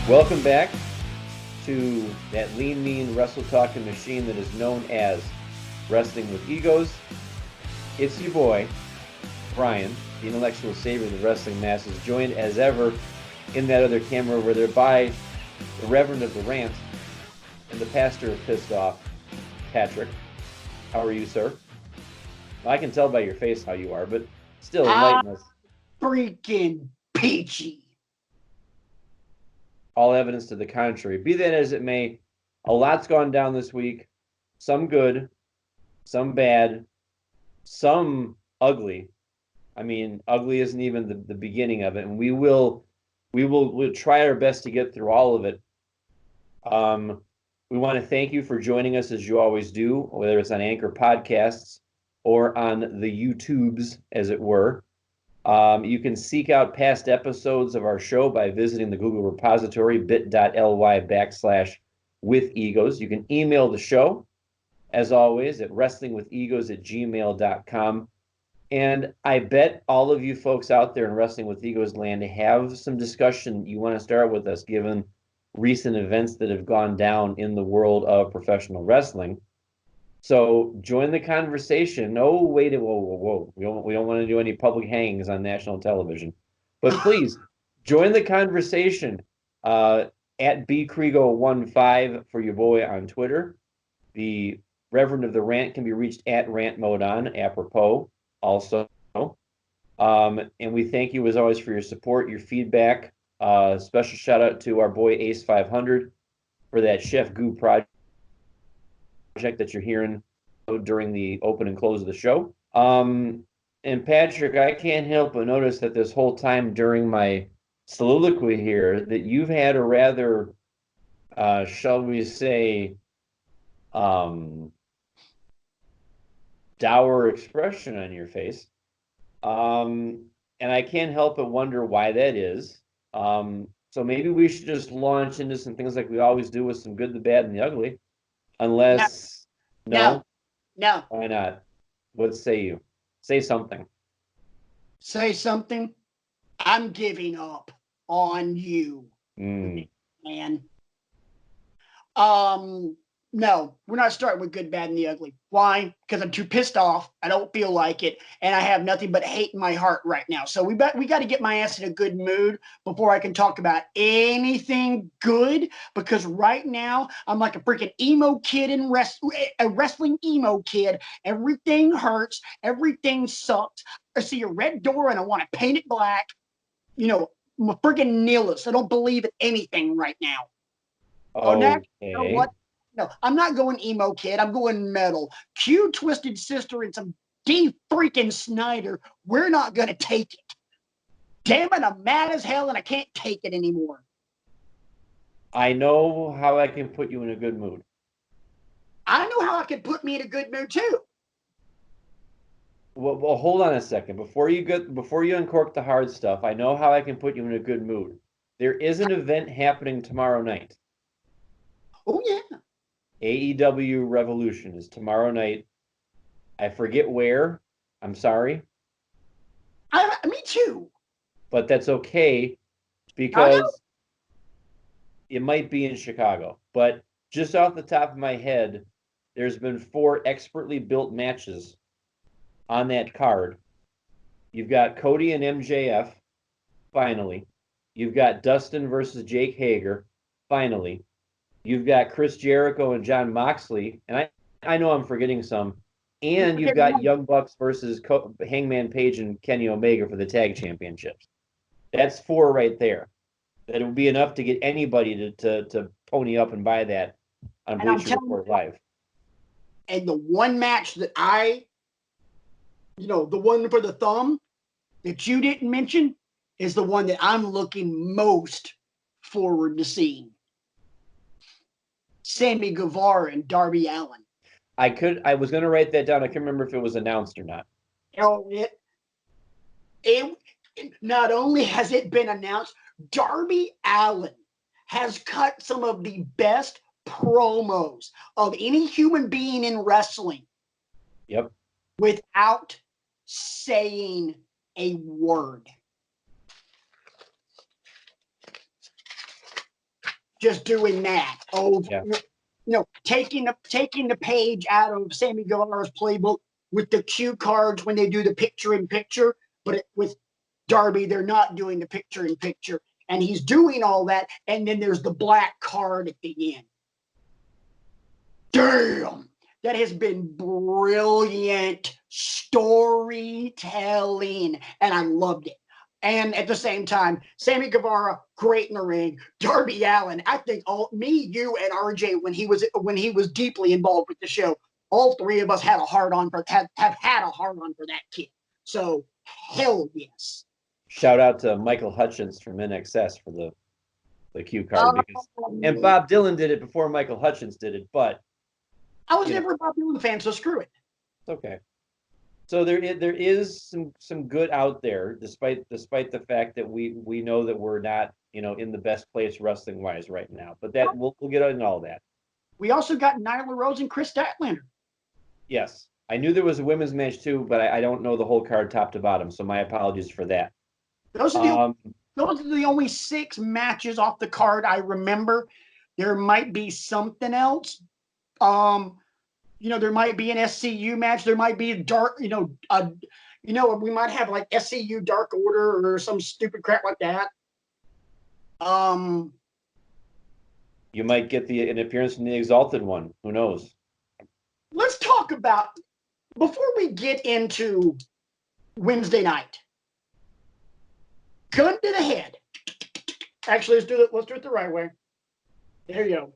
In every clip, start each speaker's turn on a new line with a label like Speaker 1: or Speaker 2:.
Speaker 1: Welcome back to that lean, mean, wrestle-talking machine that is known as Wrestling with Egos. It's your boy, Brian, the intellectual savior of the wrestling masses, joined as ever in that other camera where they're by the Reverend of the Rant and the pastor of Pissed Off, Patrick. How are you, sir? Well, I can tell by your face how you are, but still enlighten us.
Speaker 2: Freaking peachy.
Speaker 1: All evidence to the contrary. Be that as it may, a lot's gone down this week. Some good, some bad, some ugly. I mean, ugly isn't even the beginning of it, and we'll try our best to get through all of it. We want to thank you for joining us as you always do, whether it's on Anchor Podcasts or on the YouTubes, as it were. You can seek out past episodes of our show by visiting the Google repository, bit.ly/withegos. You can email the show, as always, at wrestlingwithegos@gmail.com. And I bet all of you folks out there in Wrestling with Egos land have some discussion you want to start with us, given recent events that have gone down in the world of professional wrestling. So join the conversation. Oh, wait, whoa. We don't want to do any public hangings on national television. But please, join the conversation at bkrigo15 for your boy on Twitter. The Reverend of the Rant can be reached at rantmodon, apropos, also. And we thank you, as always, for your support, your feedback. Special shout out to our boy Ace 500 for that Chef Goo project that you're hearing during the open and close of the show. And Patrick, I can't help but notice that this whole time during my soliloquy here that you've had a rather, shall we say, dour expression on your face. And I can't help but wonder why that is. So maybe we should just launch into some things like we always do with some good, the bad, and the ugly. Unless, no? Why not? What say you? Say something.
Speaker 2: Say something. I'm giving up on you, man. No, we're not starting with good, bad, and the ugly. Why? Because I'm too pissed off. I don't feel like it, and I have nothing but hate in my heart right now. So we got to get my ass in a good mood before I can talk about anything good. Because right now I'm like a freaking emo kid in a wrestling emo kid. Everything hurts. Everything sucks. I see a red door and I want to paint it black. You know, I'm a freaking nihilist. I don't believe in anything right now.
Speaker 1: Okay.
Speaker 2: You know what? No, I'm not going emo kid. I'm going metal. Q, Twisted Sister, and some D freaking Snyder. We're not going to take it. Damn it, I'm mad as hell and I can't take it anymore.
Speaker 1: I know how I can put you in a good mood.
Speaker 2: I know how I can put me in a good mood too.
Speaker 1: Well, hold on a second. Before you uncork the hard stuff, I know how I can put you in a good mood. There is an event happening tomorrow night.
Speaker 2: Oh, yeah.
Speaker 1: AEW Revolution is tomorrow night. I forget where. I'm sorry.
Speaker 2: Me too.
Speaker 1: But that's okay because it might be in Chicago. But just off the top of my head, there's been 4 expertly built matches on that card. You've got Cody and MJF, finally. You've got Dustin versus Jake Hager, finally. You've got Chris Jericho and Jon Moxley, and I know I'm forgetting some. And you've got Young Bucks versus Hangman Page and Kenny Omega for the tag championships. That's 4 right there. That would be enough to get anybody to pony up and buy that on Bleacher Report Live.
Speaker 2: And the one match that the one for the thumb that you didn't mention is the one that I'm looking most forward to seeing. Sammy Guevara and Darby Allin.
Speaker 1: I was going to write that down. I can't remember if it was announced or not.
Speaker 2: It not only has it been announced, Darby Allin has cut some of the best promos of any human being in wrestling.
Speaker 1: Yep.
Speaker 2: Without saying a word. just doing that. Oh,
Speaker 1: Yeah.
Speaker 2: Taking the page out of Sammy Guevara's playbook with the cue cards when they do the picture in picture, but with Darby, they're not doing the picture in picture, and he's doing all that, and then there's the black card at the end. Damn, that has been brilliant storytelling, and I loved it. And at the same time, Sammy Guevara, great in the ring. Darby Allin, I think me, you, and RJ, when he was deeply involved with the show, all three of us had a hard on for have had a hard on for that kid. So hell yes.
Speaker 1: Shout out to Michael Hutchins from NXS for the cue card, because and Bob Dylan did it before Michael Hutchins did it, but
Speaker 2: I was never a Bob Dylan fan, so screw it.
Speaker 1: It's okay. So there is some good out there, despite the fact that we know that we're not in the best place wrestling wise right now. But that we'll get into all that.
Speaker 2: We also got Nyla Rose and Chris Statlander.
Speaker 1: Yes, I knew there was a women's match too, but I don't know the whole card top to bottom. So my apologies for that.
Speaker 2: Those are the only 6 matches off the card I remember. There might be something else. There might be an SCU match. There might be a dark, we might have like SCU Dark Order or some stupid crap like that.
Speaker 1: You might get an appearance in the Exalted one. Who knows?
Speaker 2: Let's talk about, before we get into Wednesday night, gun to the head. Actually, let's do it the right way. There you go.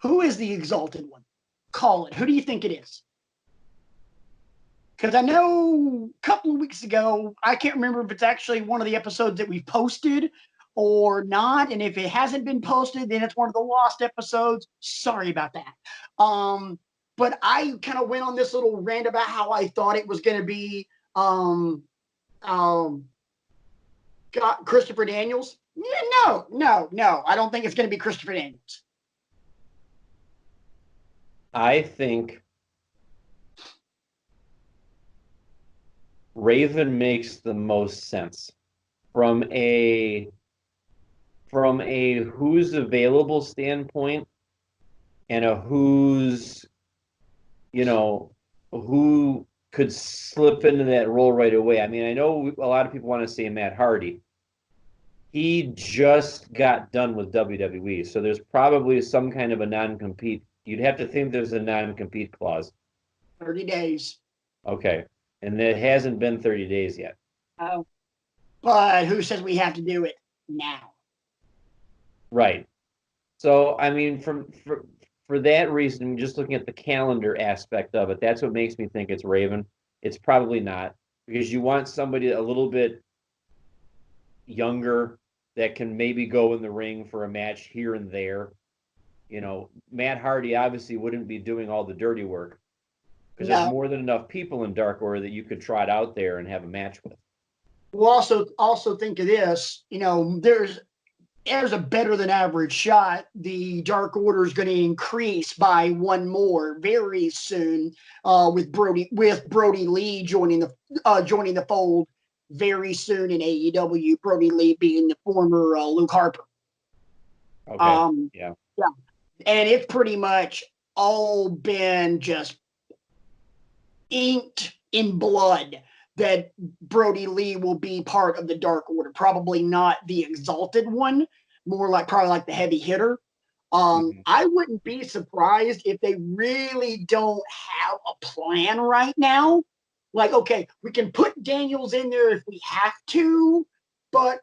Speaker 2: Who is the Exalted one? Call it. Who do you think it is? Because I know a couple of weeks ago, I can't remember if it's actually one of the episodes that we posted or not. And if it hasn't been posted, then it's one of the lost episodes. Sorry about that. But I kind of went on this little rant about how I thought it was going to be Christopher Daniels. No. I don't think it's going to be Christopher Daniels.
Speaker 1: I think Raven makes the most sense from a who's available standpoint and a who's who could slip into that role right away. I mean, I know a lot of people want to say Matt Hardy. He just got done with WWE, so there's probably some kind of a non-compete. You'd have to think there's a non-compete clause.
Speaker 2: 30 days.
Speaker 1: Okay. And it hasn't been 30 days yet.
Speaker 2: Oh. But who says we have to do it now?
Speaker 1: Right. So, I mean, for that reason, just looking at the calendar aspect of it, that's what makes me think it's Raven. It's probably not, because you want somebody a little bit younger that can maybe go in the ring for a match here and there. Matt Hardy obviously wouldn't be doing all the dirty work, because there's more than enough people in Dark Order that you could trot out there and have a match with.
Speaker 2: We'll also think of this. There's a better than average shot. The Dark Order is going to increase by one more very soon, with Brody Lee joining the fold very soon in AEW. Brody Lee being the former Luke Harper.
Speaker 1: Okay. Yeah.
Speaker 2: And it's pretty much all been just inked in blood that Brody Lee will be part of the Dark Order. Probably not the Exalted one, probably like the heavy hitter. I wouldn't be surprised if they really don't have a plan right now. Like, okay, we can put Daniels in there if we have to, but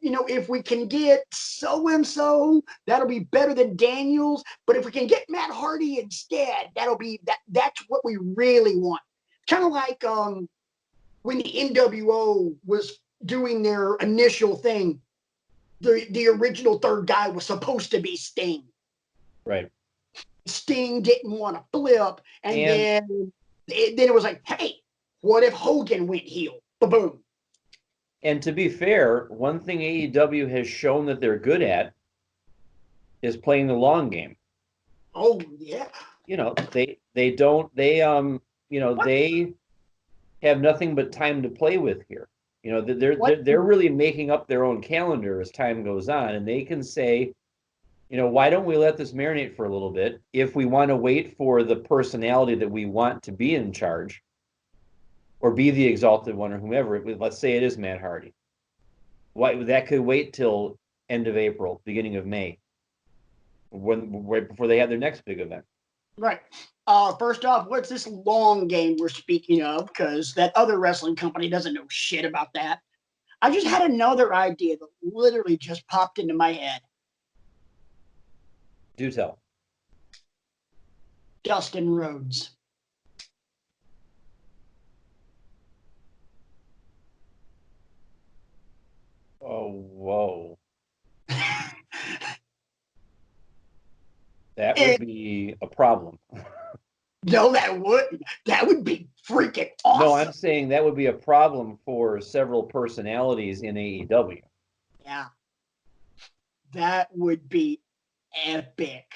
Speaker 2: if we can get so-and-so, that'll be better than Daniels. But if we can get Matt Hardy instead, that's what we really want. Kind of like when the NWO was doing their initial thing, the original third guy was supposed to be Sting.
Speaker 1: Right.
Speaker 2: Sting didn't want to flip, and then it was like, hey, what if Hogan went heel? Ba-boom.
Speaker 1: And to be fair, one thing AEW has shown that they're good at is playing the long game.
Speaker 2: Oh yeah.
Speaker 1: They have nothing but time to play with here. They're really making up their own calendar as time goes on, and they can say, why don't we let this marinate for a little bit? If we want to wait for the personality that we want to be in charge or be the exalted one or whomever, let's say it is Matt Hardy. Why that could wait till end of April, beginning of May, right before they have their next big event.
Speaker 2: Right. First off, what's this long game we're speaking of? Because that other wrestling company doesn't know shit about that. I just had another idea that literally just popped into my head.
Speaker 1: Do tell.
Speaker 2: Dustin Rhodes.
Speaker 1: Oh, whoa. That would be a problem.
Speaker 2: No, that wouldn't. That would be freaking awesome.
Speaker 1: No, I'm saying that would be a problem for several personalities in AEW.
Speaker 2: Yeah. That would be epic.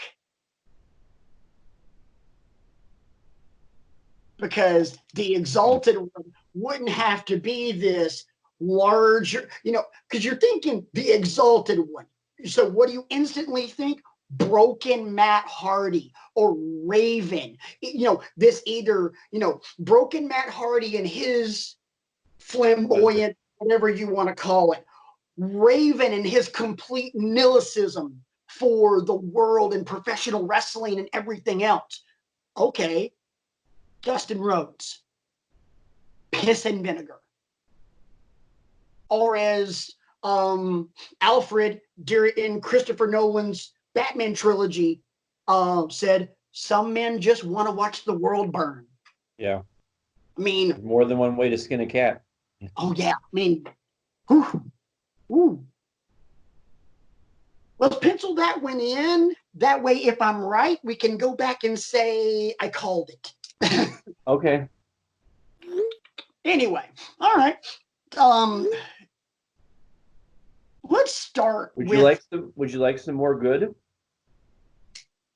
Speaker 2: Because the Exalted One wouldn't have to be this larger, because you're thinking the Exalted One. So what do you instantly think? Broken Matt Hardy or Raven. This either, broken Matt Hardy and his flamboyant, whatever you want to call it. Raven and his complete nihilicism for the world and professional wrestling and everything else. Okay. Dustin Rhodes, piss and vinegar. Or as Alfred in Christopher Nolan's Batman trilogy said, some men just want to watch the world burn.
Speaker 1: Yeah.
Speaker 2: I mean,
Speaker 1: there's more than one way to skin a cat.
Speaker 2: Oh, yeah. I mean, whew. Let's pencil that one in. That way, if I'm right, we can go back and say I called it.
Speaker 1: Okay.
Speaker 2: Anyway, all right. Let's start.
Speaker 1: Would you like some more good?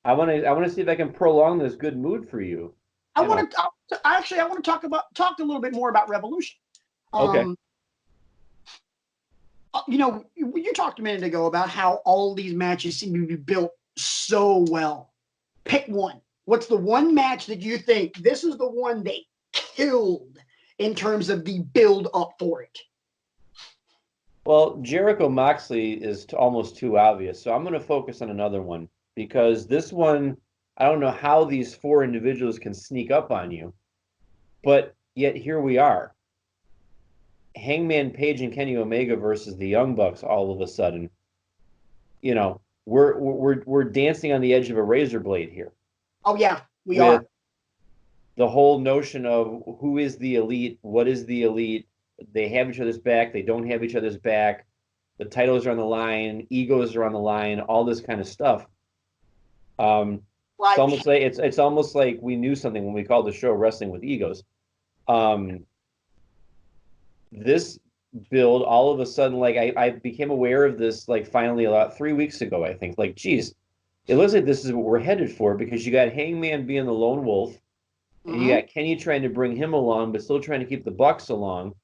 Speaker 1: I want to see if I can prolong this good mood for you.
Speaker 2: I want to talk a little bit more about Revolution.
Speaker 1: Okay.
Speaker 2: You talked a minute ago about how all these matches seem to be built so well. Pick one. What's the one match that you think this is the one they killed in terms of the build up for it?
Speaker 1: Well, Jericho Moxley is almost too obvious, so I'm going to focus on another one because this one, I don't know how these four individuals can sneak up on you, but yet here we are. Hangman Page and Kenny Omega versus the Young Bucks all of a sudden. We're dancing on the edge of a razor blade here.
Speaker 2: Oh yeah, we are.
Speaker 1: The whole notion of who is the elite, what is the elite, they have each other's back, they don't have each other's back, the titles are on the line, egos are on the line, all this kind of stuff. It's almost like we knew something when we called the show Wrestling with Egos. This build all of a sudden, like I became aware of this like finally about 3 weeks ago, I think. Like, geez, it looks like this is what we're headed for because you got Hangman being the lone wolf, and you got Kenny trying to bring him along, but still trying to keep the Bucks along.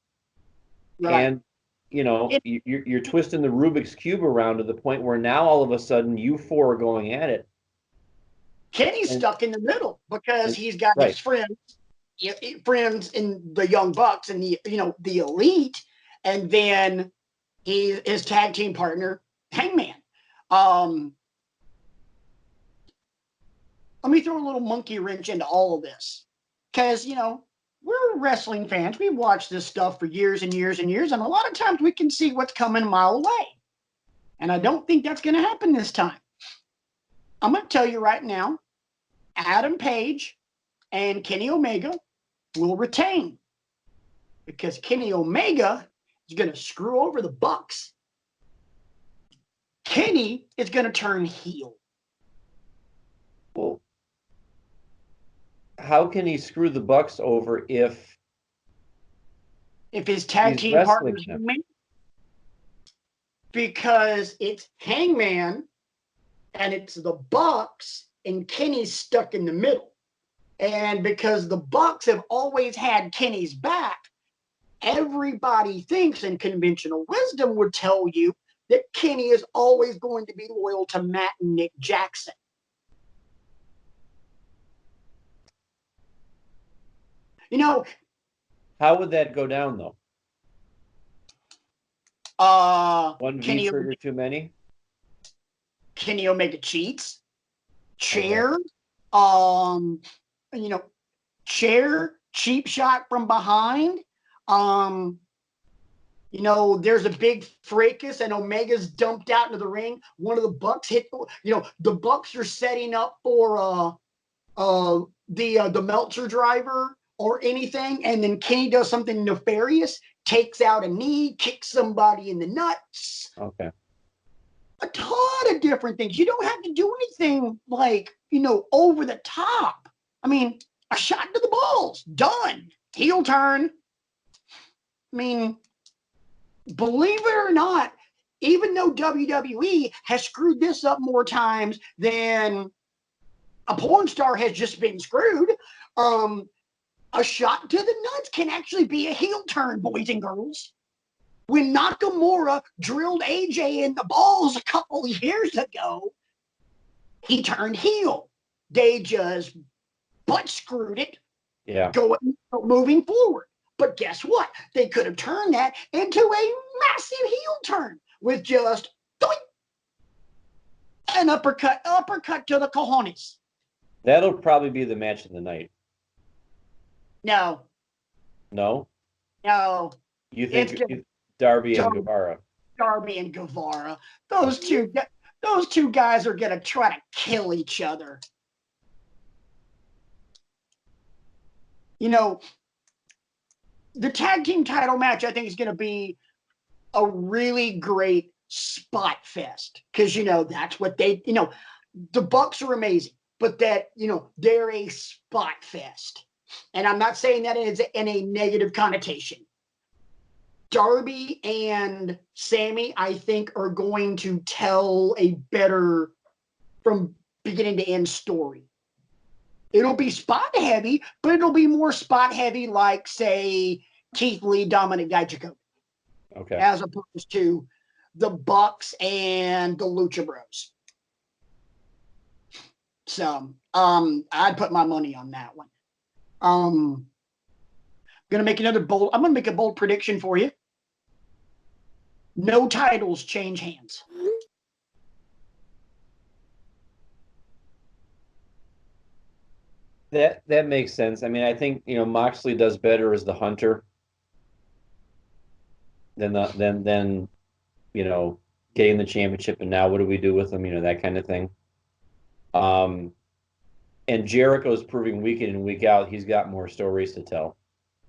Speaker 1: Right. And you're twisting the Rubik's Cube around to the point where now all of a sudden you four are going at it.
Speaker 2: Kenny's stuck in the middle because he's got his friends in the Young Bucks and the elite, and then his tag team partner Hangman. Let me throw a little monkey wrench into all of this because we're wrestling fans. We watch this stuff for years and years and years, and a lot of times we can see what's coming a mile away. And I don't think that's going to happen this time. I'm going to tell you right now, Adam Page and Kenny Omega will retain because Kenny Omega is going to screw over the Bucks. Kenny is going to turn heel.
Speaker 1: Well, how can he screw the Bucks over if
Speaker 2: his tag team partner's Hangman? Because it's Hangman and it's the Bucks and Kenny's stuck in the middle. And because the Bucks have always had Kenny's back, everybody thinks, and conventional wisdom would tell you, that Kenny is always going to be loyal to Matt and Nick Jackson. You know,
Speaker 1: how would that go down though? One V trigger too many.
Speaker 2: Kenny Omega cheats. Chair, chair, cheap shot from behind. There's a big fracas and Omega's dumped out into the ring. One of the Bucks hit, the Bucks are setting up for the Meltzer driver or anything, and then Kenny does something nefarious, takes out a knee, kicks somebody in the nuts.
Speaker 1: Okay.
Speaker 2: A ton of different things. You don't have to do anything over the top. I mean, a shot to the balls, done. Heel turn. I mean, believe it or not, even though WWE has screwed this up more times than a porn star has just been screwed, a shot to the nuts can actually be a heel turn, boys and girls. When Nakamura drilled AJ in the balls a couple of years ago, he turned heel. They just butt screwed it, moving forward. But guess what? They could have turned that into a massive heel turn with just an uppercut to the cojones.
Speaker 1: That'll probably be the match of the night.
Speaker 2: No.
Speaker 1: No?
Speaker 2: No.
Speaker 1: You think Darby and Guevara?
Speaker 2: Darby and Guevara. Those two guys are going to try to kill each other. The tag team title match, I think, is going to be a really great spot fest. Because, that's what they, the Bucks are amazing. But that, they're a spot fest. And I'm not saying that in a negative connotation. Darby and Sammy, I think, are going to tell a better, from beginning to end, story. It'll be spot heavy, but it'll be more spot heavy like, say, Keith Lee, Dominic Dijakovic.
Speaker 1: Okay.
Speaker 2: As opposed to the Bucks and the Lucha Bros. So, I'd put my money on that one. I'm gonna make a bold prediction for you. No titles change hands.
Speaker 1: That makes sense. I mean, I think Moxley does better as the hunter than getting the championship. And now what do we do with him? That kind of thing. And Jericho's proving week in and week out he's got more stories to tell.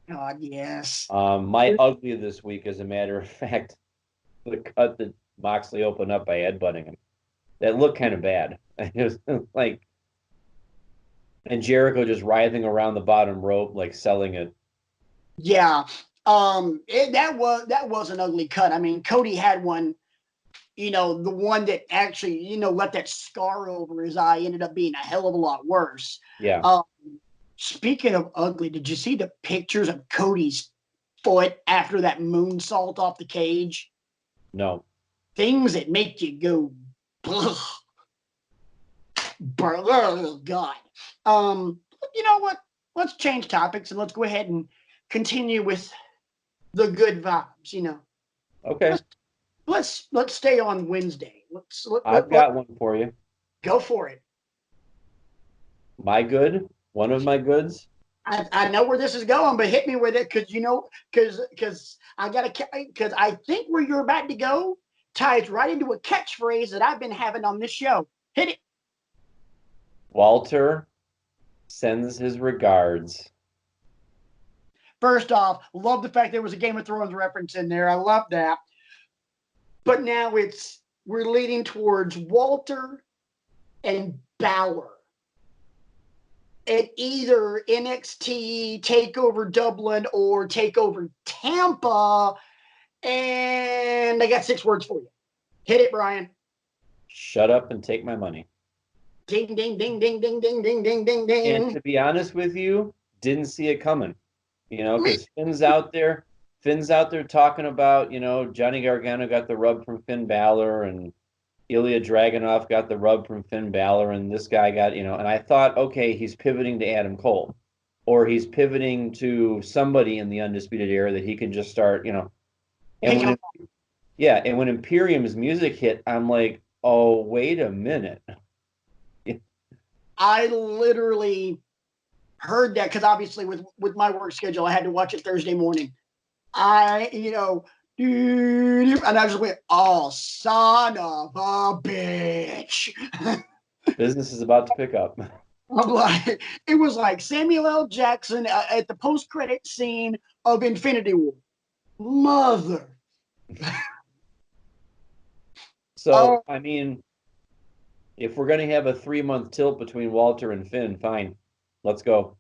Speaker 2: God, yes.
Speaker 1: My ugly this week, as a matter of fact, the cut that Moxley opened up by headbutting him. That looked kind of bad. It was like, and Jericho just writhing around the bottom rope, like selling it.
Speaker 2: Yeah. That was an ugly cut. I mean, Cody had one, the one that actually, let that scar over his eye ended up being a hell of a lot worse.
Speaker 1: Yeah.
Speaker 2: Speaking of ugly, did you see the pictures of Cody's foot after that moonsault off the cage?
Speaker 1: No.
Speaker 2: Things that make you go, ugh. Oh, God. You know what? Let's change topics and let's go ahead and continue with the good vibes,
Speaker 1: Okay.
Speaker 2: Let's stay on Wednesday.
Speaker 1: I've got one for you.
Speaker 2: Go for it.
Speaker 1: My good? One of my goods?
Speaker 2: I know where this is going, but hit me with it because I think where you're about to go ties right into a catchphrase that I've been having on this show. Hit it.
Speaker 1: Walter sends his regards.
Speaker 2: First off, love the fact there was a Game of Thrones reference in there. I love that. But now we're leading towards Walter and Balor at either NXT, TakeOver Dublin, or TakeOver Tampa. And I got 6 words for you. Hit it, Brian.
Speaker 1: Shut up and take my money.
Speaker 2: Ding, ding, ding, ding, ding, ding, ding, ding, ding, ding.
Speaker 1: And to be honest with you, didn't see it coming. Because Finn's out there. Finn's out there talking about, Johnny Gargano got the rub from Finn Balor, and Ilya Dragunov got the rub from Finn Balor, and this guy got, and I thought, okay, he's pivoting to Adam Cole, or he's pivoting to somebody in the Undisputed Era that he can just start, and when and when Imperium's music hit, I'm like, oh, wait a minute.
Speaker 2: I literally heard that because obviously with my work schedule, I had to watch it Thursday morning. And I just went, oh, son of a bitch.
Speaker 1: Business is about to pick up.
Speaker 2: I'm like, it was like Samuel L. Jackson at the post-credit scene of Infinity War. Mother.
Speaker 1: So, I mean, if we're going to have a 3-month tilt between Walter and Finn, fine. Let's go.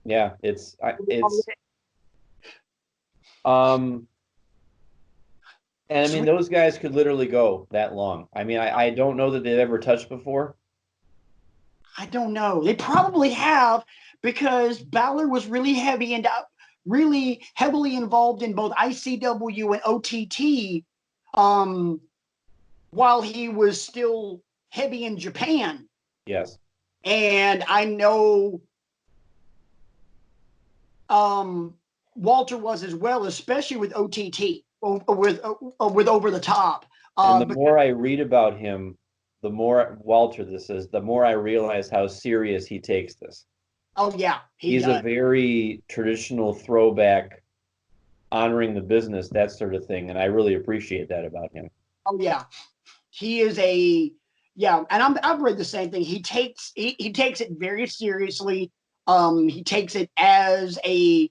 Speaker 1: Yeah, and I mean, those guys could literally go that long. I mean, I don't know that they've ever touched before.
Speaker 2: I don't know. They probably have, because Balor was really heavily involved in both ICW and OTT while he was still heavy in Japan.
Speaker 1: Yes.
Speaker 2: And I know Walter was as well, especially with OTT, with Over the Top.
Speaker 1: And the more I read about him, the more Walter this is, the more I realize how serious he takes this.
Speaker 2: Oh, yeah.
Speaker 1: He's a very traditional throwback, honoring the business, that sort of thing. And I really appreciate that about him.
Speaker 2: Oh, yeah. He is and I've read the same thing. He takes it very seriously. He takes it as a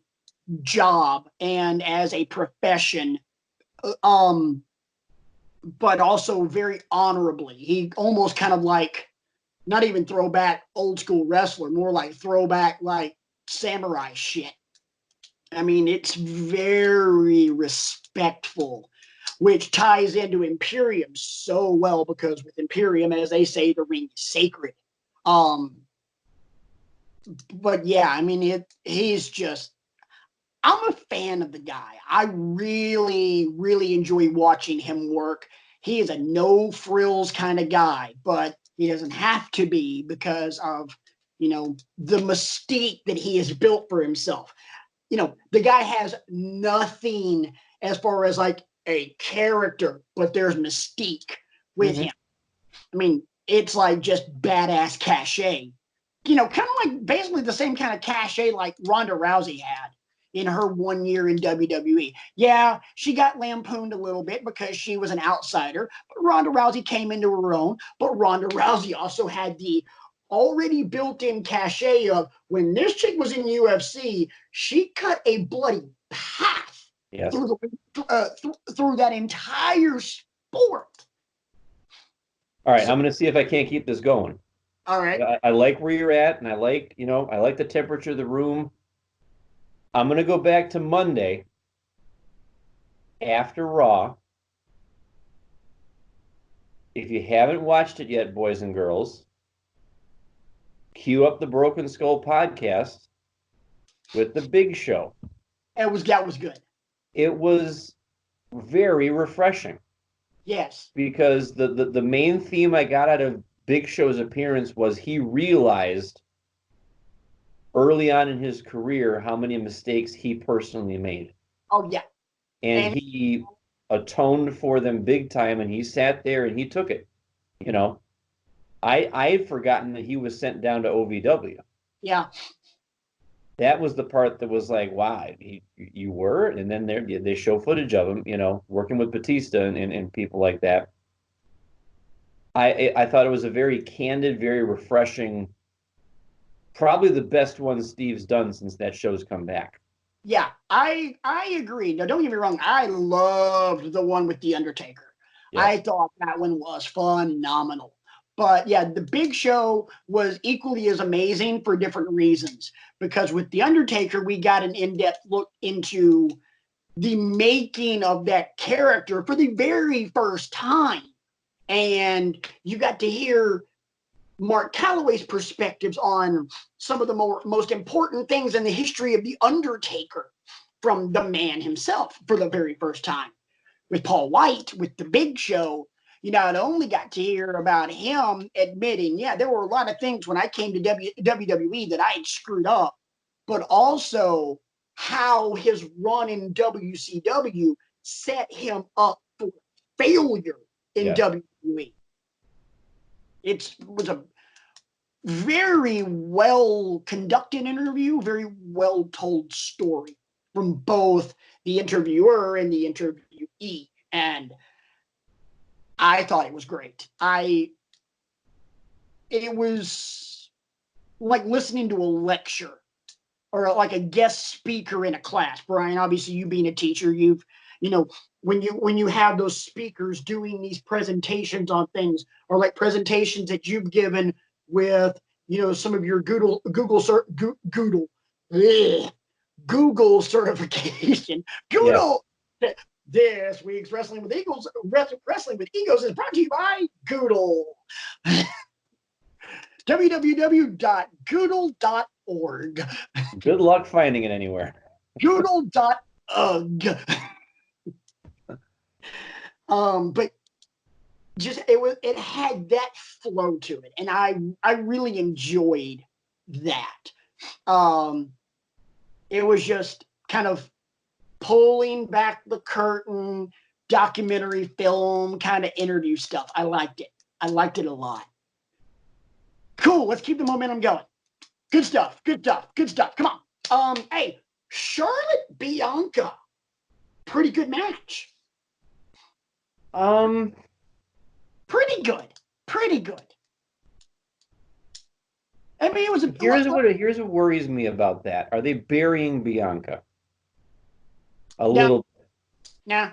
Speaker 2: job and as a profession, but also very honorably. He almost kind of like, not even throwback old school wrestler, more like throwback like samurai shit. I mean, it's very respectful, which ties into Imperium so well, because with Imperium, as they say, the ring is sacred. But yeah, I mean, he's just, I'm a fan of the guy. I really, really enjoy watching him work. He is a no frills kind of guy, but he doesn't have to be, because of, the mystique that he has built for himself. The guy has nothing as far as like a character, but there's mystique with him. I mean, it's like just badass cachet. Kind of like basically the same kind of cachet like Ronda Rousey had in her 1 year in WWE. Yeah, she got lampooned a little bit because she was an outsider, but Ronda Rousey came into her own. But Ronda Rousey also had the already built-in cachet of, when this chick was in UFC, she cut a bloody path through that entire sport.
Speaker 1: All right, I'm going to see if I can't keep this going.
Speaker 2: All right.
Speaker 1: I like where you're at, and I like the temperature of the room. I'm going to go back to Monday after Raw. If you haven't watched it yet, boys and girls, cue up the Broken Skull podcast with the Big Show.
Speaker 2: That was good.
Speaker 1: It was very refreshing.
Speaker 2: Yes.
Speaker 1: Because the main theme I got out of Big Show's appearance was he realized early on in his career how many mistakes he personally made.
Speaker 2: Oh, yeah.
Speaker 1: And he atoned for them big time, and he sat there and he took it. I had forgotten that he was sent down to OVW.
Speaker 2: Yeah.
Speaker 1: That was the part that was like, wow, you were? And then they show footage of him, working with Batista and people like that. I thought it was a very candid, very refreshing, probably the best one Steve's done since that show's come back.
Speaker 2: Yeah, I agree. Now, don't get me wrong. I loved the one with The Undertaker. Yes. I thought that one was phenomenal. But yeah, the Big Show was equally as amazing for different reasons. Because with The Undertaker, we got an in-depth look into the making of that character for the very first time. And you got to hear Mark Calloway's perspectives on some of the most important things in the history of The Undertaker from the man himself for the very first time. With Paul White, with The Big Show, you not only got to hear about him admitting, yeah, there were a lot of things when I came to WWE that I had screwed up, but also how his run in WCW set him up for failure in WWE. It was a very well conducted interview, very well told story from both the interviewer and the interviewee. And I thought it was great. It was like listening to a lecture or like a guest speaker in a class. Brian, obviously you being a teacher, you know, when you have those speakers doing these presentations on things, or like presentations that you've given with, you know, some of your Google certification. Google. Yes. This week's Wrestling with Egos is brought to you by Goodle. www.goodle.org.
Speaker 1: Good luck finding it anywhere.
Speaker 2: Goodle.ug. But just it had that flow to it, and I really enjoyed that. It was just kind of pulling back the curtain, documentary film kind of interview stuff. I liked it. I liked it a lot. Cool. Let's keep the momentum going. Good stuff. Good stuff. Good stuff. Come on. Hey, Charlotte Bianca. Pretty good match. Pretty good. Pretty good. I mean, it was
Speaker 1: here's what worries me about that. Are they burying Bianca? A little.
Speaker 2: Nah.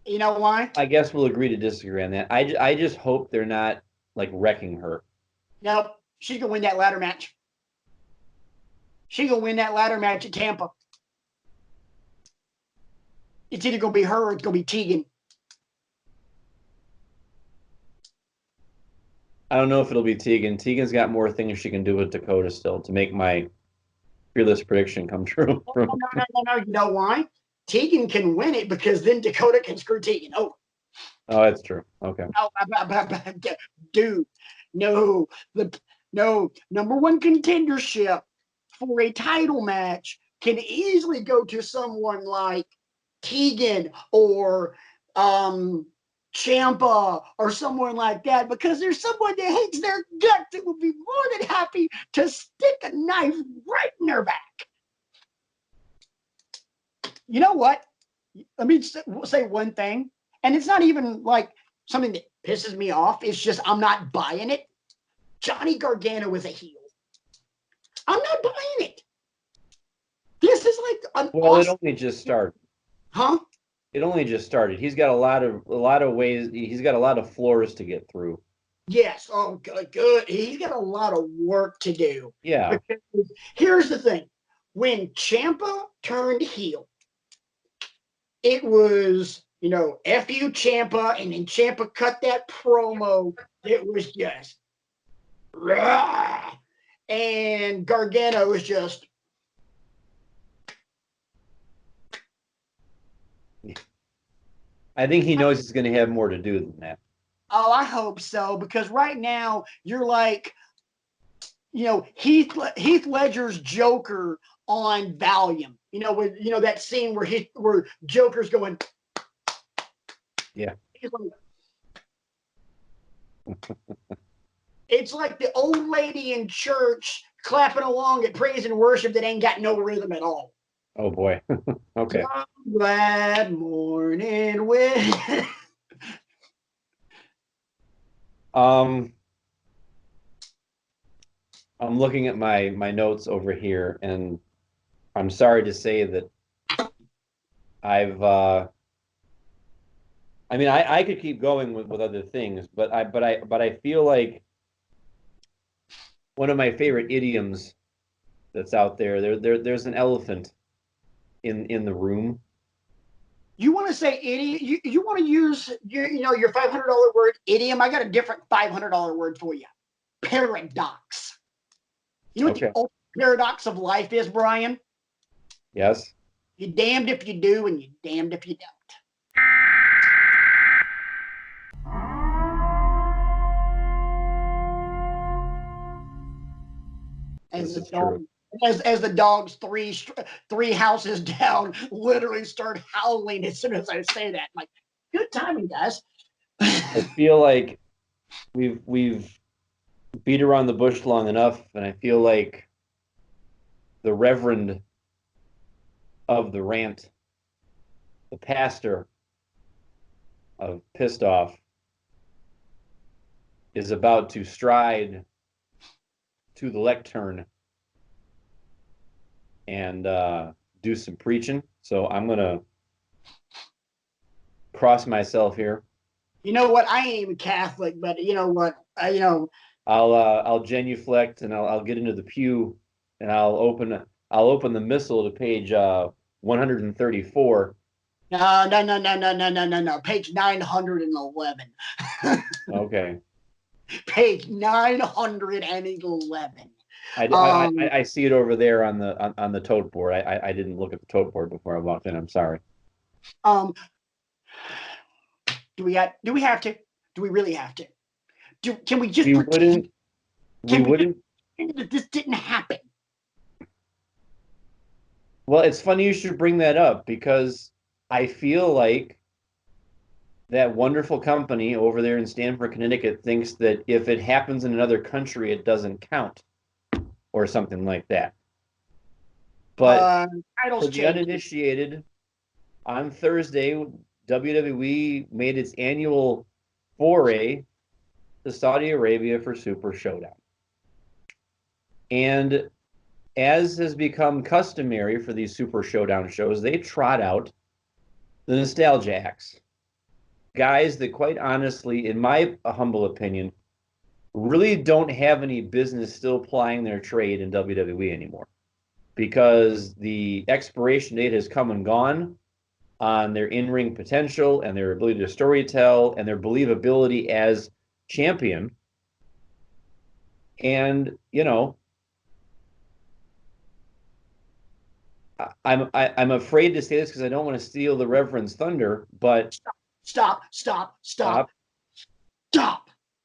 Speaker 2: You know why?
Speaker 1: I guess we'll agree to disagree on that. I just hope they're not like wrecking her.
Speaker 2: Nope. She's gonna win that ladder match. She's gonna win that ladder match at Tampa. It's either gonna be her or it's gonna be Tegan.
Speaker 1: I don't know if it'll be Tegan. Tegan's got more things she can do with Dakota still to make my fearless prediction come true.
Speaker 2: No. You know why? Tegan can win it because then Dakota can screw Tegan over.
Speaker 1: Oh, that's true. Okay.
Speaker 2: Oh, dude, no. Number one contendership for a title match can easily go to someone like Tegan or Ciampa or someone like that, because there's someone that hates their guts that would be more than happy to stick a knife right in their back. You know what? Let me say one thing, and it's not even like something that pisses me off. It's just I'm not buying it. Johnny Gargano is a heel. I'm not buying it. This is like
Speaker 1: it only just started.
Speaker 2: Huh?
Speaker 1: It only just started. He's got a lot of ways. He's got a lot of floors to get through.
Speaker 2: Yes. Oh, good. He's got a lot of work to do.
Speaker 1: Yeah.
Speaker 2: Because here's the thing: when Ciampa turned heel, it was, you know, F you, Ciampa, and then Ciampa cut that promo. It was just, rah, and Gargano was just.
Speaker 1: I think he knows he's going to have more to do than that.
Speaker 2: Oh, I hope so, because right now you're like, you know, Heath Ledger's Joker on Valium. You know, with that scene where Joker's going.
Speaker 1: Yeah.
Speaker 2: It's like the old lady in church clapping along at praise and worship that ain't got no rhythm at all.
Speaker 1: Oh boy. Okay.
Speaker 2: Glad morning wind.
Speaker 1: I'm looking at my notes over here, and I'm sorry to say that I mean, I could keep going with other things, but I feel like one of my favorite idioms that's out there's an elephant in the room.
Speaker 2: You want to say idiom? You want to use your $500 word idiom? I got a different $500 word for you. Paradox. You know what the
Speaker 1: Okay.
Speaker 2: ultimate paradox of life is, Brian?
Speaker 1: Yes.
Speaker 2: You're damned if you do, and you're damned if you don't. As
Speaker 1: This
Speaker 2: the
Speaker 1: is
Speaker 2: dog,
Speaker 1: true.
Speaker 2: as the dogs three houses down literally start howling as soon as I say that. I'm like, good timing, guys.
Speaker 1: I feel like we've beat around the bush long enough, and I feel like the Reverend of the Rant, the pastor of Pissed Off, is about to stride to the lectern and do some preaching. So I'm gonna cross myself here.
Speaker 2: You know what? I ain't even Catholic, but you know what?
Speaker 1: I'll genuflect and I'll get into the pew and I'll open the missal to page 134.
Speaker 2: No. Page 911.
Speaker 1: Okay.
Speaker 2: Page 911.
Speaker 1: I see it over there on the tote board. I didn't look at the tote board before I walked in. I'm sorry.
Speaker 2: Um, do we have to? Do we really have to? Can we just
Speaker 1: We
Speaker 2: pretend?
Speaker 1: wouldn't we
Speaker 2: Can we just
Speaker 1: wouldn't
Speaker 2: pretend that this didn't happen?
Speaker 1: Well, it's funny you should bring that up because I feel like that wonderful company over there in Stamford, Connecticut thinks that if it happens in another country, it doesn't count or something like that. But
Speaker 2: Titles
Speaker 1: for the
Speaker 2: change.
Speaker 1: uninitiated, on Thursday, WWE made its annual foray to Saudi Arabia for Super Showdown. And as has become customary for these Super Showdown shows, they trot out the nostalgia acts. Guys that, quite honestly, in my humble opinion, really don't have any business still plying their trade in WWE anymore because the expiration date has come and gone on their in-ring potential and their ability to storytell and their believability as champion. And, I'm afraid to say this because I don't want to steal the Reverend's thunder, but
Speaker 2: Stop.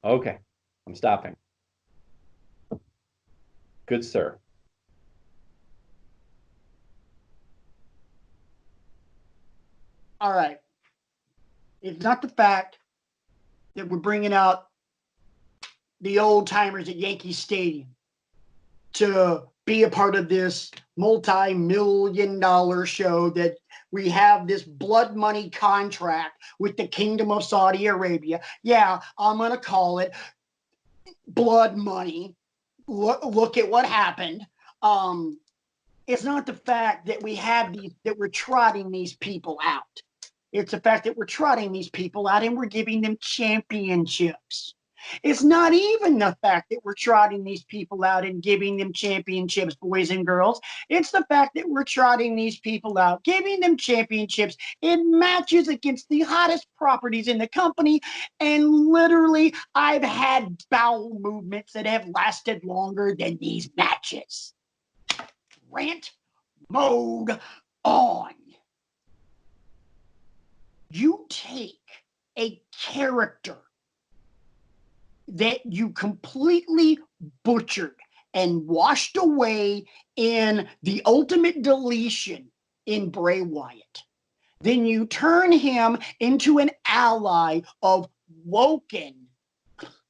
Speaker 1: Okay, I'm stopping. Good sir.
Speaker 2: All right. It's not the fact that we're bringing out the old timers at Yankee Stadium to be a part of this multi-million-dollar show that we have this blood money contract with the Kingdom of Saudi Arabia. Yeah, I'm going to call it blood money. Look at what happened. It's not the fact that we're trotting these people out. It's the fact that we're trotting these people out and we're giving them championships. It's not even the fact that we're trotting these people out and giving them championships, boys and girls. It's the fact that we're trotting these people out, giving them championships in matches against the hottest properties in the company. And literally, I've had bowel movements that have lasted longer than these matches. Rant mode on. You take a character that you completely butchered and washed away in the ultimate deletion in Bray Wyatt. Then you turn him into an ally of woken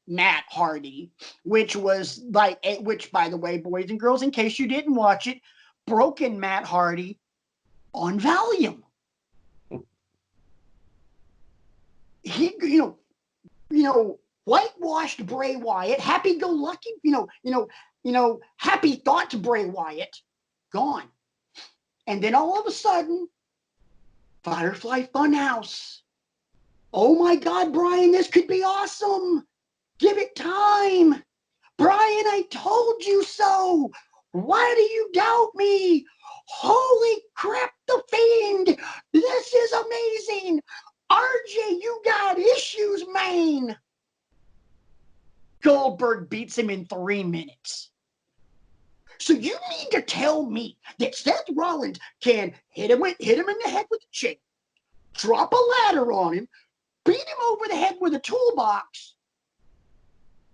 Speaker 2: Matt Hardy, which by the way, boys and girls, in case you didn't watch it, broken Matt Hardy on Valium. He, whitewashed Bray Wyatt, happy-go-lucky, happy thoughts Bray Wyatt, gone. And then all of a sudden, Firefly Funhouse. Oh my God, Brian, this could be awesome. Give it time. Brian, I told you so. Why do you doubt me? Holy crap, the Fiend. This is Goldberg beats him in 3 minutes. So you mean to tell me that Seth Rollins can hit him in the head with a chair, drop a ladder on him, beat him over the head with a toolbox,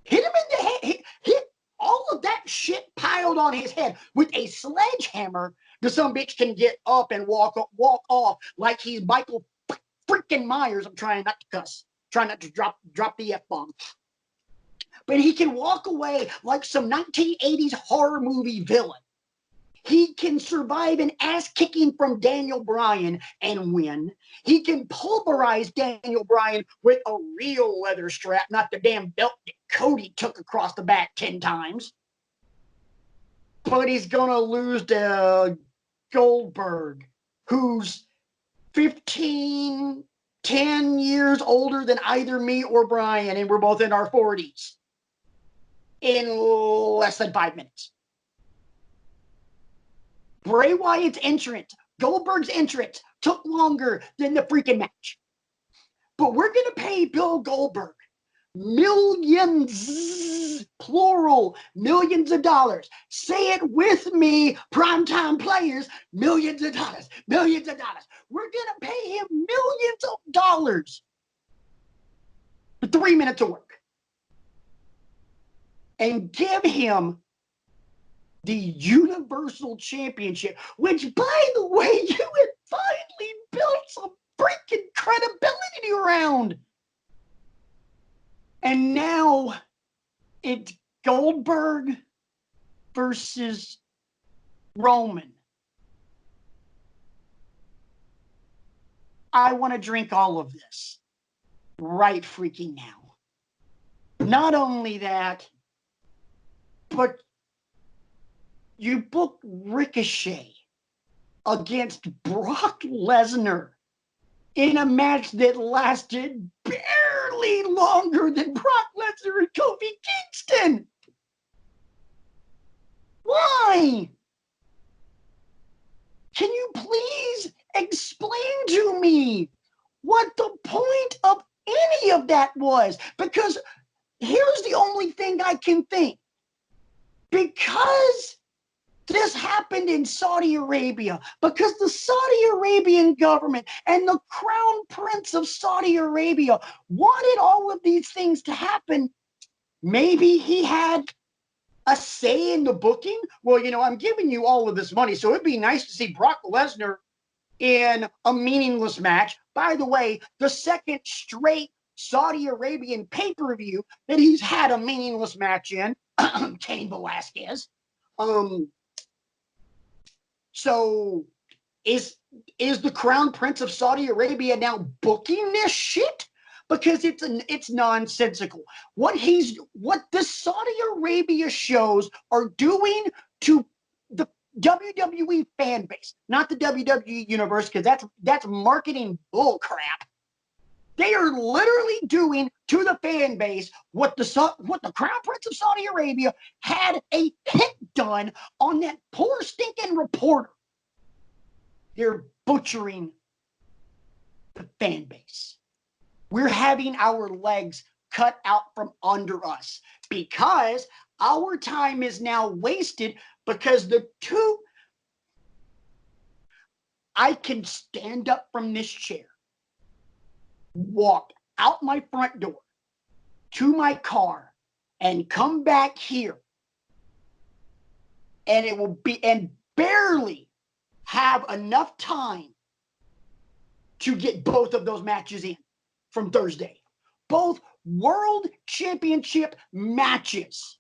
Speaker 2: hit him in the head, hit all of that shit piled on his head with a sledgehammer, the some bitch can get up and walk off like he's Michael freaking Myers. I'm trying not to cuss, trying not to drop the F-bomb. But he can walk away like some 1980s horror movie villain. He can survive an ass kicking from Daniel Bryan and win. He can pulverize Daniel Bryan with a real leather strap, not the damn belt that Cody took across the back 10 times. But he's going to lose to Goldberg, who's 10 years older than either me or Bryan, and we're both in our 40s. In less than 5 minutes. Bray Wyatt's entrance, Goldberg's entrance took longer than the freaking match. But we're going to pay Bill Goldberg millions, plural, millions of dollars. Say it with me, primetime players, millions of dollars, millions of dollars. We're going to pay him millions of dollars for 3 minutes of work. And give him the Universal Championship, which, by the way, you had finally built some freaking credibility around. And now it's Goldberg versus Roman. I want to drink all of this right freaking now. Not only that, but you booked Ricochet against Brock Lesnar in a match that lasted barely longer than Brock Lesnar and Kofi Kingston. Why? Can you please explain to me what the point of any of that was? Because here's the only thing I can think. Because this happened in Saudi Arabia, because the Saudi Arabian government and the Crown Prince of Saudi Arabia wanted all of these things to happen, maybe he had a say in the booking. Well, you know, I'm giving you all of this money, so it'd be nice to see Brock Lesnar in a meaningless match. By the way, the second straight Saudi Arabian pay-per-view that he's had a meaningless match in, Cain Velasquez. So is the Crown Prince of Saudi Arabia now booking this shit? Because it's nonsensical. What the Saudi Arabia shows are doing to the WWE fan base, not the WWE universe, because that's marketing bull crap. They are literally doing to the fan base what the Crown Prince of Saudi Arabia had a hit done on that poor stinking reporter. They're butchering the fan base. We're having our legs cut out from under us because our time is now wasted because I can stand up from this chair, walk out my front door to my car and come back here, and it will be and barely have enough time to get both of those matches in from Thursday. Both World Championship matches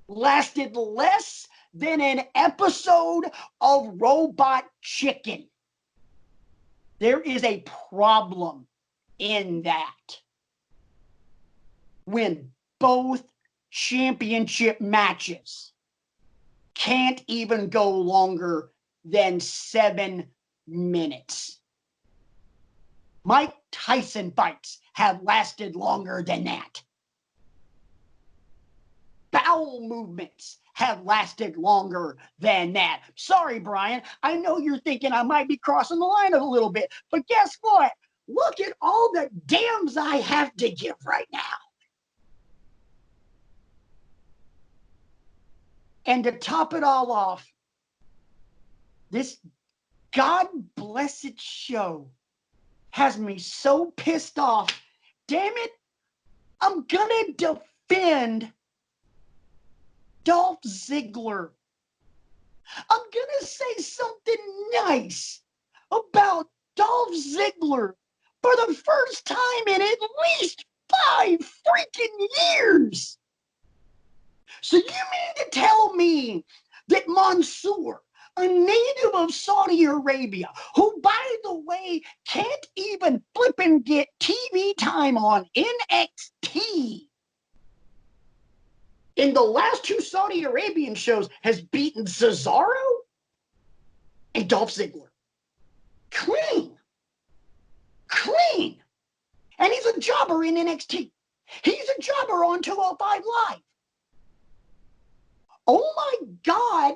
Speaker 2: lasted less than an episode of Robot Chicken. There is a problem in that when both championship matches can't even go longer than 7 minutes. Mike Tyson fights have lasted longer than that. Bowel movements have lasted longer than that. Sorry, Brian. I know you're thinking I might be crossing the line a little bit, but guess what? Look at all the dams I have to give right now. And to top it all off, this God-blessed show has me so pissed off. Damn it, I'm gonna defend Dolph Ziggler. I'm gonna say something nice about Dolph Ziggler for the first time in at least 5 freaking years. So you mean to tell me that Mansoor, a native of Saudi Arabia, who, by the way, can't even flip and get TV time on NXT, in the last 2 Saudi Arabian shows has beaten Cesaro and Dolph Ziggler? Clean. Clean. And he's a jobber in NXT. He's a jobber on 205 Live. Oh my God.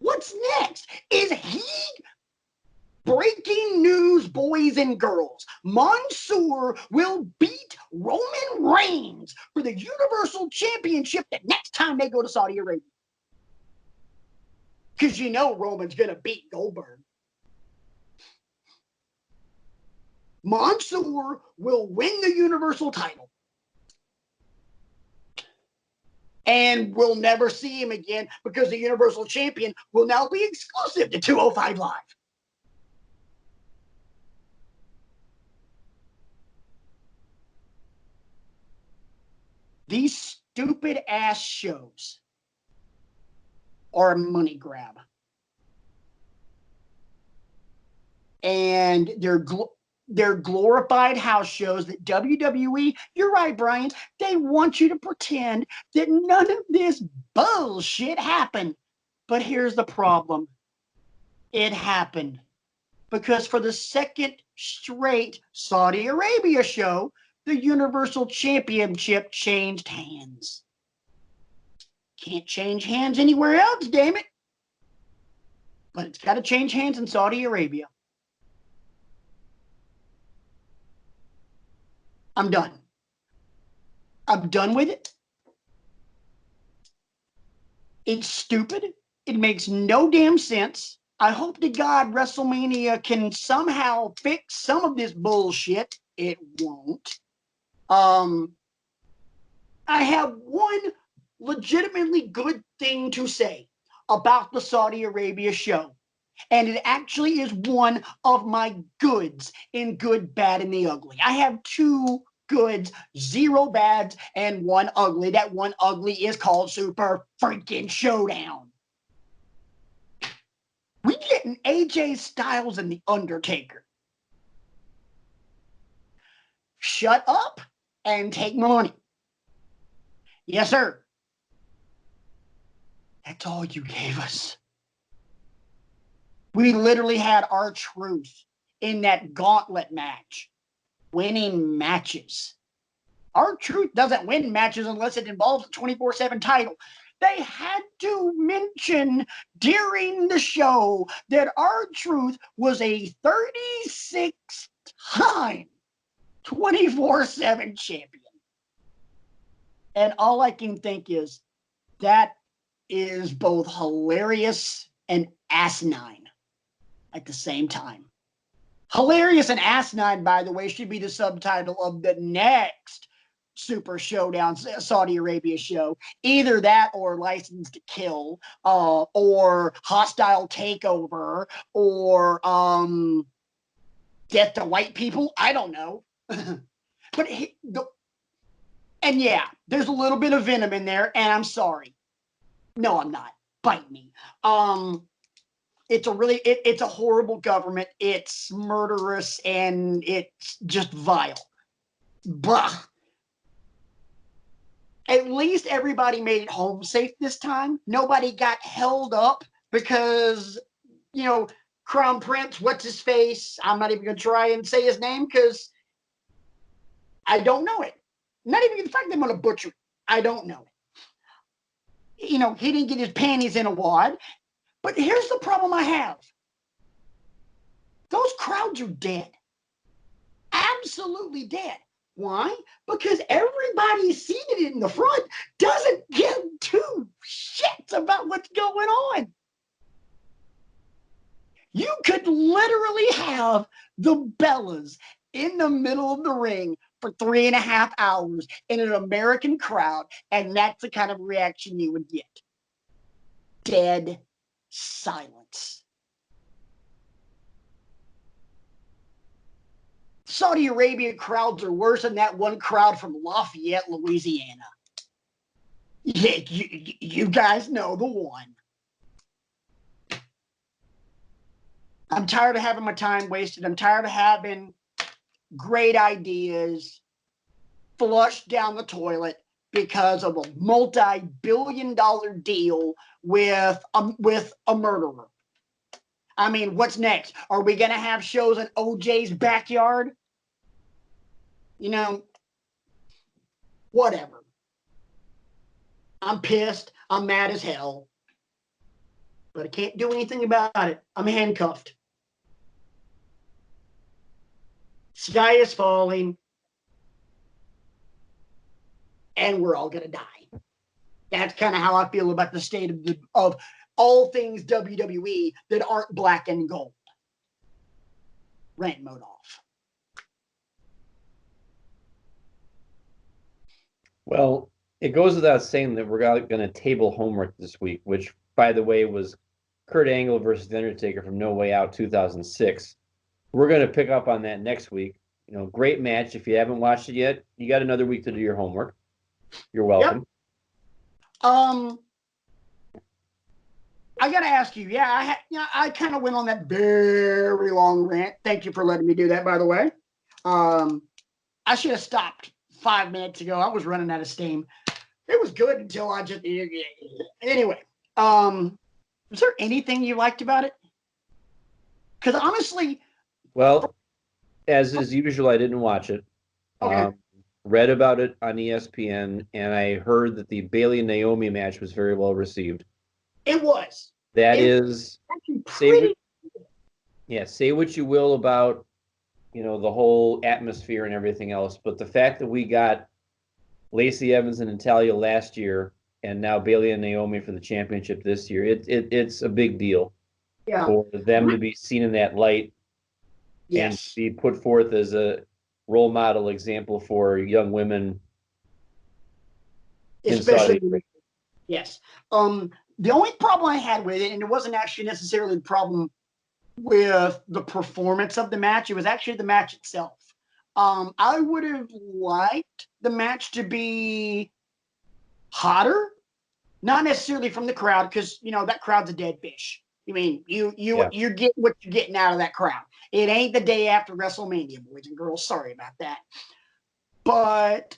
Speaker 2: What's next? Is he breaking news, boys and girls? Mansoor will beat Roman Reigns for the Universal Championship the next time they go to Saudi Arabia. Because you know Roman's going to beat Goldberg. Mansoor will win the Universal title. And we'll never see him again because the Universal Champion will now be exclusive to 205 Live. These stupid ass shows are a money grab. And they're glorified house shows that WWE, you're right, Brian, they want you to pretend that none of this bullshit happened. But here's the problem. It happened. Because for the second straight Saudi Arabia show, the Universal Championship changed hands. Can't change hands anywhere else, damn it. But it's got to change hands in Saudi Arabia. I'm done. I'm done with it. It's stupid. It makes no damn sense. I hope to God WrestleMania can somehow fix some of this bullshit. It won't. I have one legitimately good thing to say about the Saudi Arabia show. And it actually is one of my goods in Good, Bad, and the Ugly. I have 2 goods, 0 bads, and 1 ugly. That 1 ugly is called Super freaking Showdown. We getting AJ Styles and The Undertaker. Shut up and take my money. Yes, sir. That's all you gave us. We literally had R-Truth in that gauntlet match, winning matches. R-Truth doesn't win matches unless it involves a 24/7 title. They had to mention during the show that R-Truth was a 36-time 24/7 champion. And all I can think is that is both hilarious and asinine at the same time. Hilarious and asinine, by the way, should be the subtitle of the next Super Showdown Saudi Arabia show. Either that or License to Kill, or Hostile Takeover, or Death to White People. I don't know. But and yeah, there's a little bit of venom in there, and I'm sorry. No, I'm not. Bite me. It's a horrible government. It's murderous and it's just vile. Bah. At least everybody made it home safe this time. Nobody got held up because, Crown Prince, what's his face? I'm not even going to try and say his name because I don't know it. Not even the fact that I'm going to butcher it. I don't know it. He didn't get his panties in a wad. But here's the problem I have. Those crowds are dead. Absolutely dead. Why? Because everybody seated in the front doesn't give two shits about what's going on. You could literally have the Bellas in the middle of the ring for 3.5 hours in an American crowd, and that's the kind of reaction you would get. Dead silence. Saudi Arabia crowds are worse than that one crowd from Lafayette, Louisiana. Yeah, you guys know the one. I'm tired of having my time wasted. I'm tired of having great ideas flushed down the toilet because of a multi-billion-dollar deal with a murderer. I mean, what's next? Are we going to have shows in OJ's backyard? You know, whatever. I'm pissed. I'm mad as hell. But I can't do anything about it. I'm handcuffed. Sky is falling. And we're all going to die. That's kind of how I feel about the state of all things WWE that aren't black and gold. Rant mode off.
Speaker 1: Well, it goes without saying that we're going to table homework this week, which, by the way, was Kurt Angle versus The Undertaker from No Way Out 2006. We're going to pick up on that next week. You know, great match. If you haven't watched it yet, you got another week to do your homework. You're welcome.
Speaker 2: Yep. I got to ask you. Yeah, I kind of went on that very long rant. Thank you for letting me do that, by the way. I should have stopped 5 minutes ago. I was running out of steam. It was good until I just anyway. Was there anything you liked about it? Because honestly,
Speaker 1: well, as is usual, I didn't watch it.
Speaker 2: Okay.
Speaker 1: Read about it on ESPN, and I heard that the Bayley and Naomi match was very well received.
Speaker 2: It was.
Speaker 1: That is, say what you will about, you know, the whole atmosphere and everything else, but the fact that we got Lacey Evans and Natalya last year, and now Bayley and Naomi for the championship this year, it's a big deal for them to be seen in that light, and be put forth as a role model example for young women,
Speaker 2: especially. Yes. The only problem I had with it, and it wasn't actually necessarily the problem with the performance of the match, it was actually the match itself. I would have liked the match to be hotter, not necessarily from the crowd, because you know that crowd's a dead fish. I mean, you get what you're getting out of that crowd. It ain't the day after WrestleMania, boys and girls. Sorry about that. But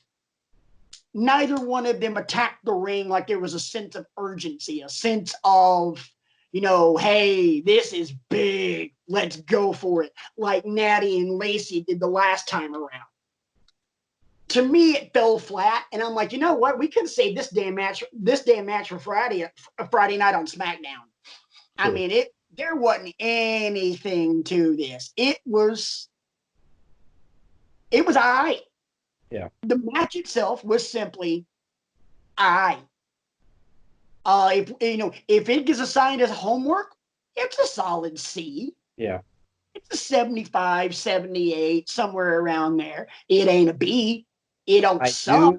Speaker 2: neither one of them attacked the ring like there was a sense of urgency, a sense of, you know, hey, this is big. Let's go for it. Like Natty and Lacey did the last time around. To me, it fell flat, and I'm like, you know what? We could save this damn match for Friday night on SmackDown. Sure. I mean, there wasn't anything to this. It was all right.
Speaker 1: Yeah.
Speaker 2: The match itself was simply all right. If it gets assigned as homework, it's a solid C.
Speaker 1: Yeah.
Speaker 2: It's a 75, 78, somewhere around there. It ain't a B. It don't suck.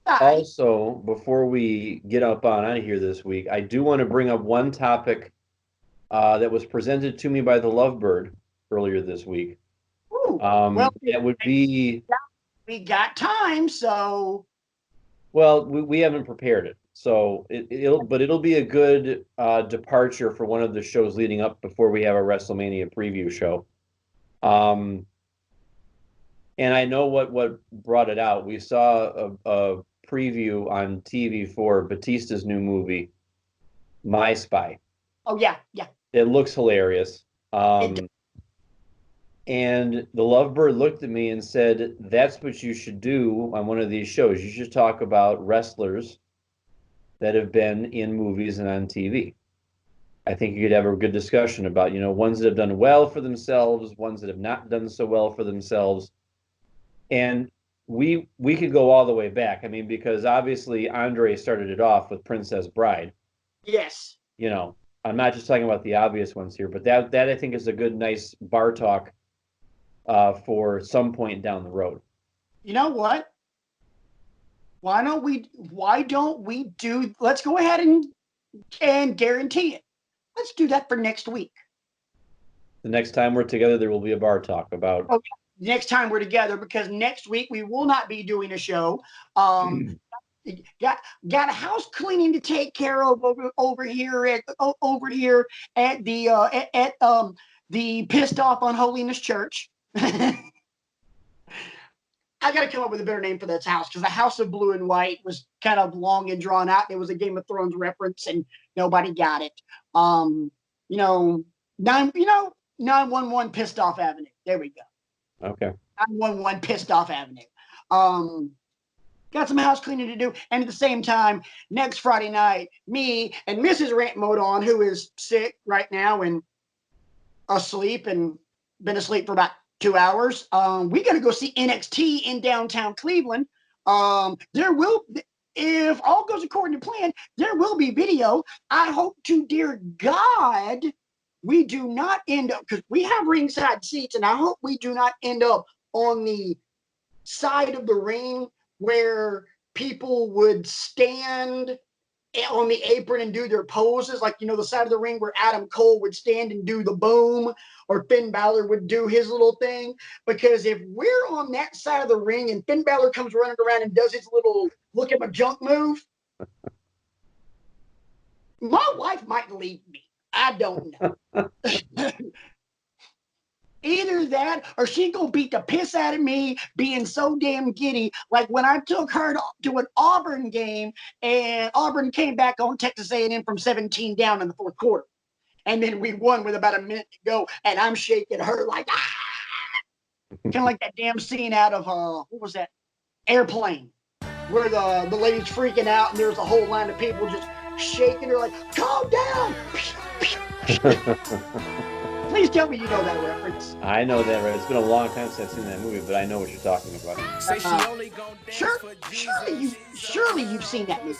Speaker 1: Also, before we get up on out of here this week, I do want to bring up one topic that was presented to me by the Lovebird earlier this week.
Speaker 2: Ooh,
Speaker 1: that would be.
Speaker 2: We got time, so.
Speaker 1: Well, we haven't prepared it, so it'll be a good departure for one of the shows leading up before we have a WrestleMania preview show. And I know what brought it out. We saw a preview on TV for Batista's new movie, My Spy.
Speaker 2: Oh yeah.
Speaker 1: It looks hilarious. And the Lovebird looked at me and said, that's what you should do on one of these shows. You should talk about wrestlers that have been in movies and on TV. I think you could have a good discussion about, you know, ones that have done well for themselves, ones that have not done so well for themselves. And we could go all the way back. I mean, because obviously Andre started it off with Princess Bride.
Speaker 2: Yes.
Speaker 1: You know, I'm not just talking about the obvious ones here, but that I think is a good, nice bar talk for some point down the road.
Speaker 2: You know what? Why don't we do, let's go ahead and guarantee it. Let's do that for next week.
Speaker 1: The next time we're together, there will be a bar talk about.
Speaker 2: Okay. Next time we're together, because next week we will not be doing a show. Got a house cleaning to take care of over here at the Pissed Off on Holiness Church. I got to come up with a better name for this house, because the House of Blue and White was kind of long and drawn out. It was a Game of Thrones reference, and nobody got it. 911 Pissed Off Avenue. There we go.
Speaker 1: Okay.
Speaker 2: 911 Pissed Off Avenue. Got some house cleaning to do, and at the same time, next Friday night, me and Mrs. Rant Modon, who is sick right now and asleep and been asleep for about 2 hours. We got to go see NXT in downtown Cleveland. There will, if all goes according to plan, there will be video. I hope to dear God we do not end up, because we have ringside seats, and I hope we do not end up on the side of the ring where people would stand on the apron and do their poses, like, the side of the ring where Adam Cole would stand and do the boom, or Finn Balor would do his little thing. Because if we're on that side of the ring and Finn Balor comes running around and does his little look at my junk move, my wife might leave me. I don't know. Either that, or she gonna beat the piss out of me being so damn giddy. Like when I took her to an Auburn game, and Auburn came back on Texas A&M from 17 down in the fourth quarter, and then we won with about a minute to go, and I'm shaking her like, kind of like that damn scene out of what was that, Airplane, where the lady's freaking out, and there's a whole line of people just shaking her like, calm down. Please tell me you know that reference.
Speaker 1: I know that, right? It's been a long time since I've seen that movie, but I know what you're talking about.
Speaker 2: Surely you've seen that movie.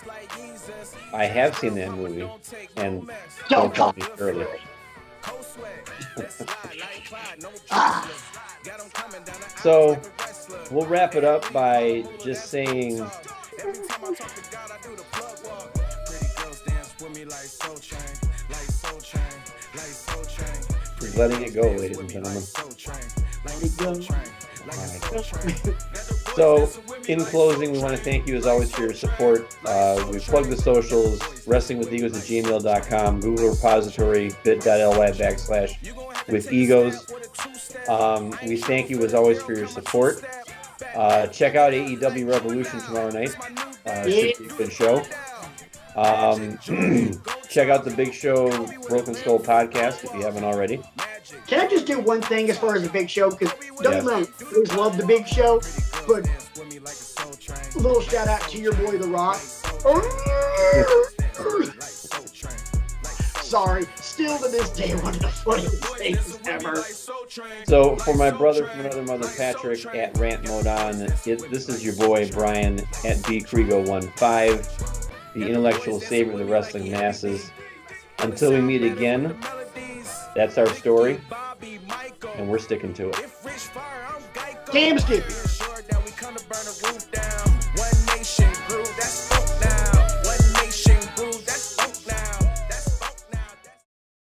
Speaker 1: I have seen that movie, and don't tell me earlier. So we'll wrap it up by just saying, letting it go, ladies and gentlemen.
Speaker 2: Let it go.
Speaker 1: So, in closing, we want to thank you as always for your support. We plug the socials, wrestlingwithegos@gmail.com, Google repository, bit.ly/withegos. We thank you as always for your support. Check out AEW Revolution tomorrow night. Should be a good show. Check out the Big Show Broken Skull podcast if you haven't already.
Speaker 2: Can I just do one thing as far as the Big Show? Because don't get me wrong, I always love the Big Show, but a little shout out to your boy The Rock. Sorry, still to this day one of the funniest things ever.
Speaker 1: So for my brother from another mother, Patrick at Rant Modon, this is your boy Brian at bkrigo15, the intellectual savior of the wrestling masses. Until we meet again, that's our story, and we're sticking to it.
Speaker 2: Damn Skippy.